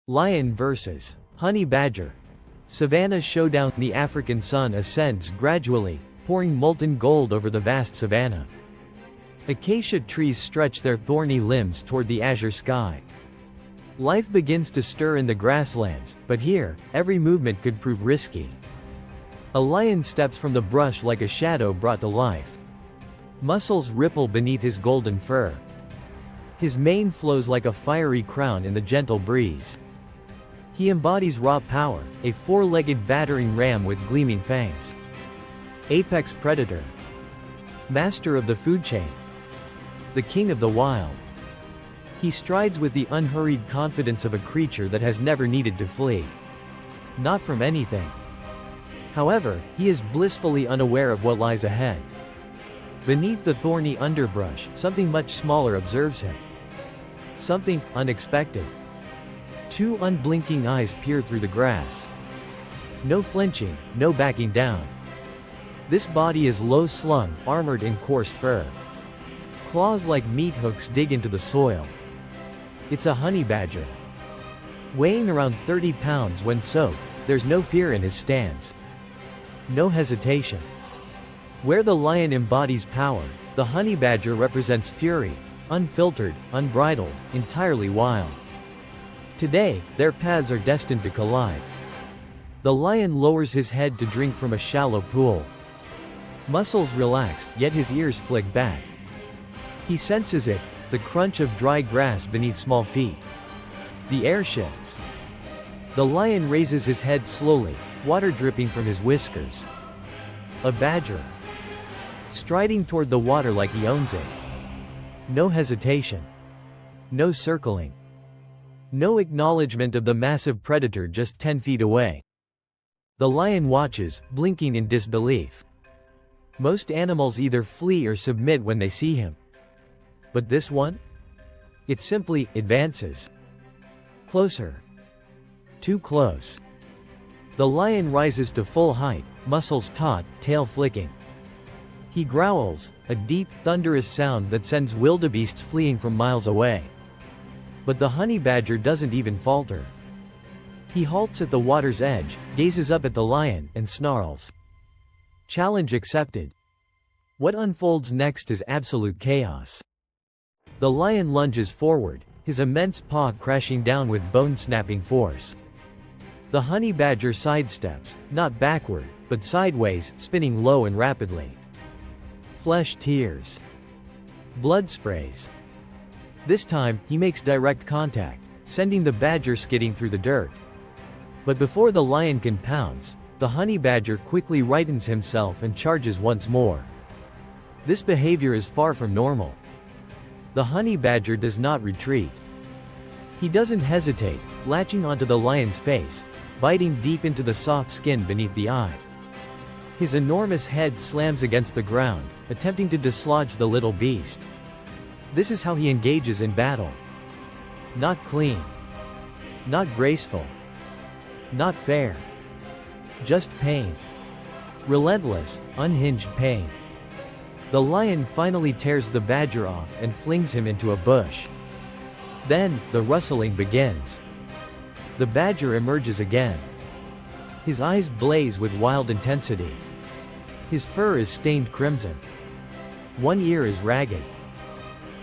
Lion vs. Honey badger. Savannah showdown. The African sun ascends gradually, pouring molten gold over the vast savanna. Acacia trees stretch their thorny limbs toward the azure sky. Life begins to stir in the grasslands, but here, every movement could prove risky. A lion steps from the brush like a shadow brought to life. Muscles ripple beneath his golden fur. His mane flows like a fiery crown in the gentle breeze. He embodies raw power, a four-legged battering ram with gleaming fangs. Apex predator. Master of the food chain. The king of the wild. He strides with the unhurried confidence of a creature that has never needed to flee. Not from anything. However, he is blissfully unaware of what lies ahead. Beneath the thorny underbrush, something much smaller observes him. Something unexpected. Two unblinking eyes peer through the grass. No flinching, no backing down. This body is low-slung, armored in coarse fur. Claws like meat hooks dig into the soil. It's a honey badger. Weighing around 30 pounds when soaked, there's no fear in his stance. No hesitation. Where the lion embodies power, the honey badger represents fury, unfiltered, unbridled, entirely wild. Today, their paths are destined to collide. The lion lowers his head to drink from a shallow pool. Muscles relax, yet his ears flick back. He senses it, the crunch of dry grass beneath small feet. The air shifts. The lion raises his head slowly, water dripping from his whiskers. A badger. Striding toward the water like he owns it. No hesitation. No circling. No acknowledgement of the massive predator just 10 feet away. The lion watches, blinking in disbelief. Most animals either flee or submit when they see him. But this one? It simply advances. Closer. Too close. The lion rises to full height, muscles taut, tail flicking. He growls, a deep, thunderous sound that sends wildebeests fleeing from miles away. But the honey badger doesn't even falter. He halts at the water's edge, gazes up at the lion, and snarls. Challenge accepted. What unfolds next is absolute chaos. The lion lunges forward, his immense paw crashing down with bone-snapping force. The honey badger sidesteps, not backward, but sideways, spinning low and rapidly. Flesh tears. Blood sprays. This time, he makes direct contact, sending the badger skidding through the dirt. But before the lion can pounce, the honey badger quickly rightens himself and charges once more. This behavior is far from normal. The honey badger does not retreat. He doesn't hesitate, latching onto the lion's face, biting deep into the soft skin beneath the eye. His enormous head slams against the ground, attempting to dislodge the little beast. This is how he engages in battle. Not clean. Not graceful. Not fair. Just pain. Relentless, unhinged pain. The lion finally tears the badger off and flings him into a bush. Then, the rustling begins. The badger emerges again. His eyes blaze with wild intensity. His fur is stained crimson. One ear is ragged.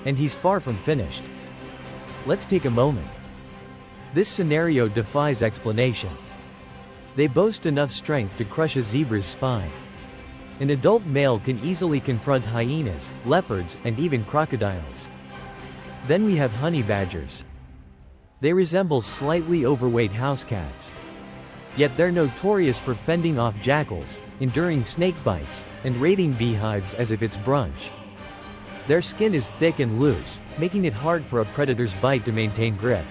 And he's far from finished. Let's take a moment. This scenario defies explanation. They boast enough strength to crush a zebra's spine. An adult male can easily confront hyenas, leopards, and even crocodiles. Then we have honey badgers. They resemble slightly overweight house cats. Yet they're notorious for fending off jackals, enduring snake bites, and raiding beehives as if it's brunch. Their skin is thick and loose, making it hard for a predator's bite to maintain grip.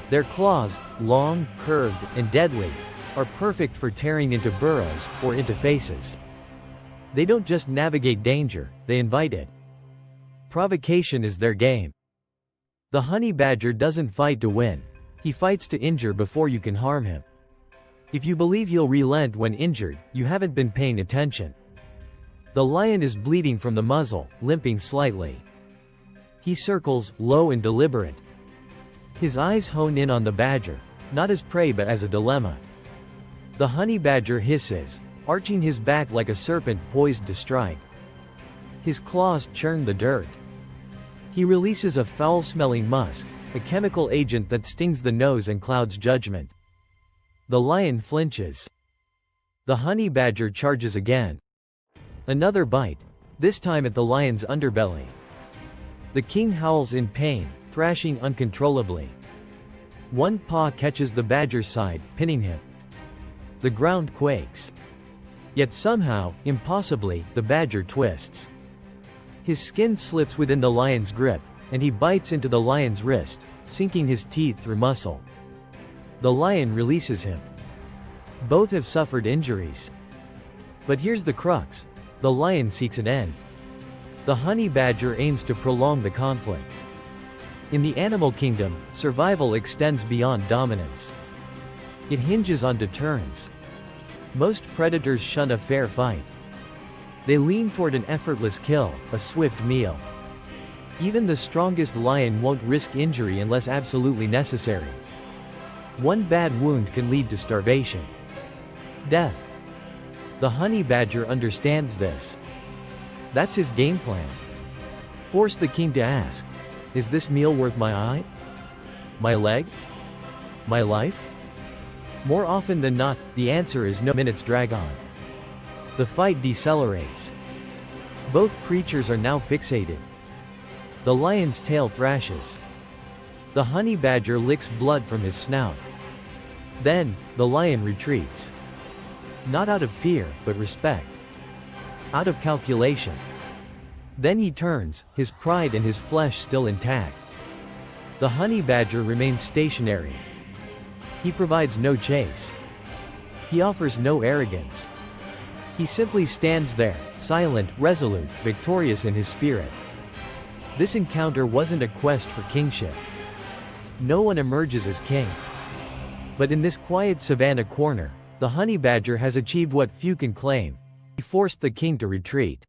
Their claws, long, curved, and deadly, are perfect for tearing into burrows, or into faces. They don't just navigate danger, they invite it. Provocation is their game. The honey badger doesn't fight to win. He fights to injure before you can harm him. If you believe he'll relent when injured, you haven't been paying attention. The lion is bleeding from the muzzle, limping slightly. He circles, low and deliberate. His eyes hone in on the badger, not as prey but as a dilemma. The honey badger hisses, arching his back like a serpent poised to strike. His claws churn the dirt. He releases a foul-smelling musk, a chemical agent that stings the nose and clouds judgment. The lion flinches. The honey badger charges again. Another bite, this time at the lion's underbelly. The king howls in pain, thrashing uncontrollably. One paw catches the badger's side, pinning him. The ground quakes. Yet somehow, impossibly, the badger twists. His skin slips within the lion's grip, and he bites into the lion's wrist, sinking his teeth through muscle. The lion releases him. Both have suffered injuries. But here's the crux. The lion seeks an end. The honey badger aims to prolong the conflict. In the animal kingdom, survival extends beyond dominance. It hinges on deterrence. Most predators shun a fair fight. They lean toward an effortless kill, a swift meal. Even the strongest lion won't risk injury unless absolutely necessary. One bad wound can lead to starvation. Death. The honey badger understands this. That's his game plan. Force the king to ask, is this meal worth my eye? My leg? My life? More often than not, the answer is no. Minutes drag on. The fight decelerates. Both creatures are now fixated. The lion's tail thrashes. The honey badger licks blood from his snout. Then, the lion retreats. Not out of fear, but respect. Out of calculation. Then he turns, his pride and his flesh still intact. The honey badger remains stationary. He provides no chase. He offers no arrogance. He simply stands there, silent, resolute, victorious in his spirit. This encounter wasn't a quest for kingship. No one emerges as king. But in this quiet savannah corner, the honey badger has achieved what few can claim. He forced the king to retreat.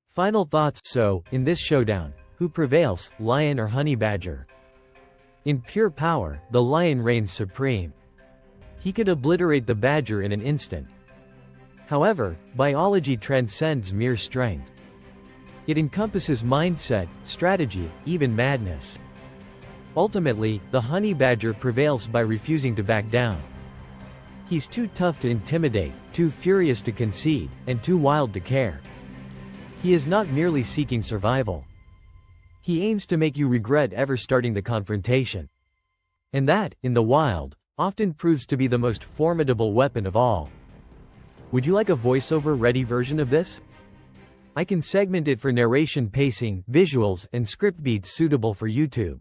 Final thoughts. So, in this showdown, who prevails, lion or honey badger? In pure power, the lion reigns supreme. He could obliterate the badger in an instant. However, biology transcends mere strength. It encompasses mindset, strategy, even madness. Ultimately, the honey badger prevails by refusing to back down. He's too tough to intimidate, too furious to concede, and too wild to care. He is not merely seeking survival. He aims to make you regret ever starting the confrontation. And that, in the wild, often proves to be the most formidable weapon of all. Would you like a voiceover-ready version of this? I can segment it for narration pacing, visuals, and script beats suitable for YouTube.